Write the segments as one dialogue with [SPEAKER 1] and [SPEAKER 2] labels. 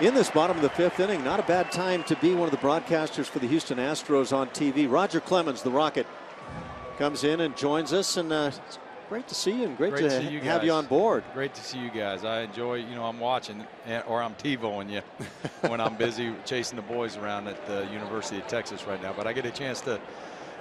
[SPEAKER 1] In this bottom of the 5th inning, not a bad time to be one of the broadcasters for the Houston Astros on TV. Roger Clemens, the Rocket, comes in and joins us, and it's great to see you and great to have you on board.
[SPEAKER 2] Great to see you guys. I enjoy, I'm watching, or I'm TiVoing you when I'm busy chasing the boys around at the University of Texas right now. But I get a chance to,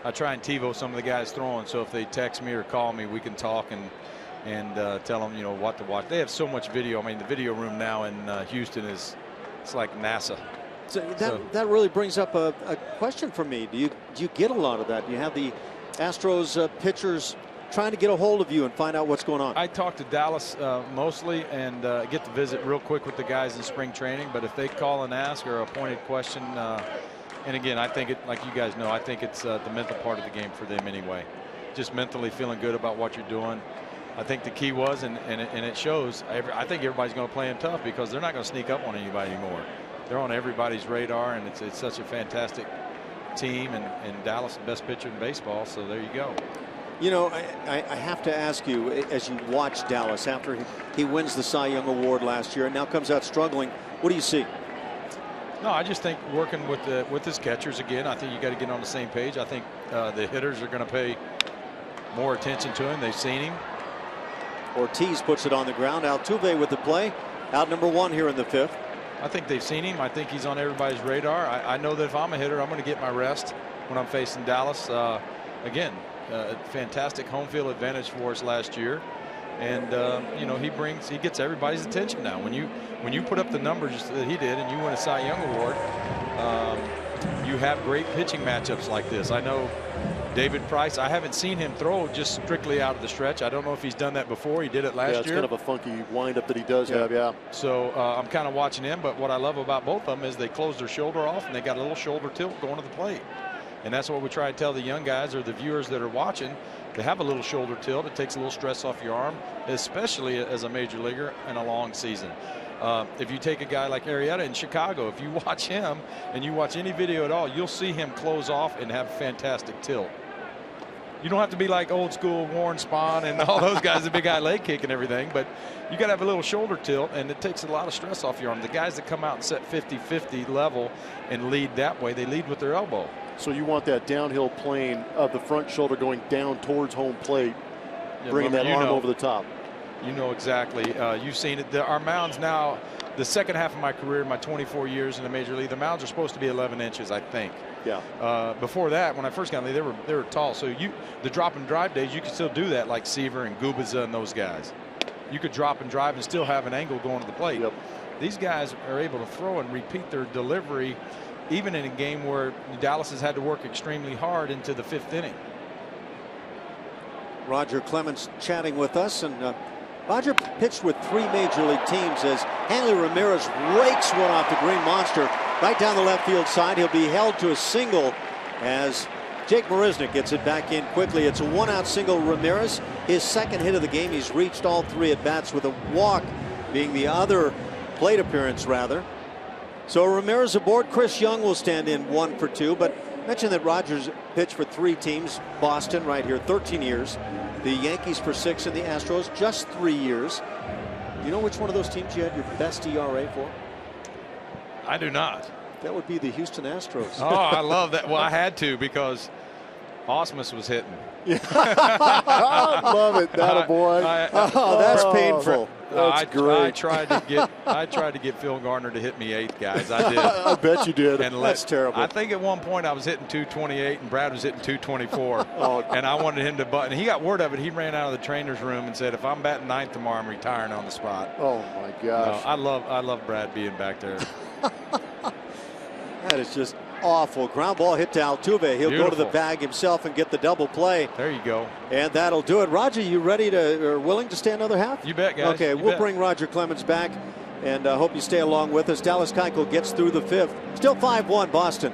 [SPEAKER 2] I try and TiVo some of the guys throwing, so if they text me or call me, we can talk and tell them, what to watch. They have so much video. I mean, the video room now in Houston it's like NASA.
[SPEAKER 1] So that really brings up a question for me. Do you get a lot of that? Do you have the Astros pitchers trying to get a hold of you and find out what's going on?
[SPEAKER 2] I talk to Dallas mostly and get to visit real quick with the guys in spring training. But if they call and ask or a pointed question, and again, I think like you guys know, I think it's the mental part of the game for them anyway. Just mentally feeling good about what you're doing. I think the key was, and it shows, I think everybody's going to play them tough because they're not going to sneak up on anybody anymore. They're on everybody's radar, and it's such a fantastic team, and Dallas the best pitcher in baseball, so there you go.
[SPEAKER 1] I have to ask you, as you watch Dallas after he wins the Cy Young Award last year and now comes out struggling, what do you see?
[SPEAKER 2] No, I just think working with his catchers again, I think you got to get on the same page. I think the hitters are going to pay more attention to him. They've seen him.
[SPEAKER 1] Ortiz puts it on the ground. Altuve with the play. Out number 1 here in the 5th.
[SPEAKER 2] I think they've seen him. I think he's on everybody's radar. I know that if I'm a hitter, I'm going to get my rest when I'm facing Dallas. Again, fantastic home field advantage for us last year. And, he gets everybody's attention now. When you put up the numbers that he did and you win a Cy Young Award, you have great pitching matchups like this. I know David Price, I haven't seen him throw just strictly out of the stretch. I don't know if he's done that before. He did it last year.
[SPEAKER 3] Yeah, it's kind of a funky windup that he does have, yeah.
[SPEAKER 2] So I'm kind of watching him, but what I love about both of them is they close their shoulder off and they got a little shoulder tilt going to the plate. And that's what we try to tell the young guys or the viewers that are watching. To have a little shoulder tilt, it takes a little stress off your arm, especially as a major leaguer in a long season. If you take a guy like Arrieta in Chicago, if you watch him and you watch any video at all, you'll see him close off and have fantastic tilt. You don't have to be like old school Warren Spahn and all those guys, the big guy leg kick and everything, but you got to have a little shoulder tilt, and it takes a lot of stress off your arm. The guys that come out and set 50-50 level and lead that way, they lead with their elbow.
[SPEAKER 3] So you want that downhill plane of the front shoulder going down towards home plate, bringing that arm over the top.
[SPEAKER 2] You know exactly. You've seen it. Our mounds now, the second half of my career, my 24 years in the major league, the mounds are supposed to be 11 inches, I think.
[SPEAKER 3] Yeah.
[SPEAKER 2] Before that, when I first got in, they were tall. So the drop and drive days, you could still do that like Seaver and Gubiza and those guys. You could drop and drive and still have an angle going to the plate.
[SPEAKER 3] Yep.
[SPEAKER 2] These guys are able to throw and repeat their delivery, even in a game where Dallas has had to work extremely hard into the 5th inning.
[SPEAKER 1] Roger Clemens chatting with us, and Roger pitched with 3 major league teams as Hanley Ramirez rakes one off the green monster right down the left field side. He'll be held to a single as Jake Marisnick gets it back in quickly. It's a 1-out single. Ramirez, his second hit of the game. He's reached all 3 at bats, with a walk being the other plate appearance rather. So Ramirez aboard. Chris Young will stand in 1 for 2. But mention that Rogers pitched for 3 teams. Boston right here, 13 years. The Yankees for 6 and the Astros just 3 years. You know which one of those teams you had your best ERA for?
[SPEAKER 2] I do not.
[SPEAKER 1] That would be the Houston Astros.
[SPEAKER 2] Oh, I love that. Well, I had to because Osmus was hitting.
[SPEAKER 3] I love it. That a boy.
[SPEAKER 1] That's painful.
[SPEAKER 3] That's great.
[SPEAKER 2] I tried to get Phil Garner to hit me 8th, guys. I did.
[SPEAKER 3] I bet you did.
[SPEAKER 2] And
[SPEAKER 1] that's terrible.
[SPEAKER 2] I think at one point I was hitting 228 and Brad was hitting 224. And I wanted him to butt. And he got word of it. He ran out of the trainer's room and said, "If I'm batting 9th tomorrow, I'm retiring on the spot."
[SPEAKER 3] Oh my gosh.
[SPEAKER 2] No, I love Brad being back there.
[SPEAKER 1] That is just awful. Ground ball hit to Altuve. He'll go to the bag himself and get the double play.
[SPEAKER 2] There you go.
[SPEAKER 1] And that'll do it. Roger, you ready to, or willing to stay another half?
[SPEAKER 2] You bet, guys.
[SPEAKER 1] Okay, we'll bring Roger Clemens back, and hope you stay along with us. Dallas Keuchel gets through the 5th. Still 5-1 Boston.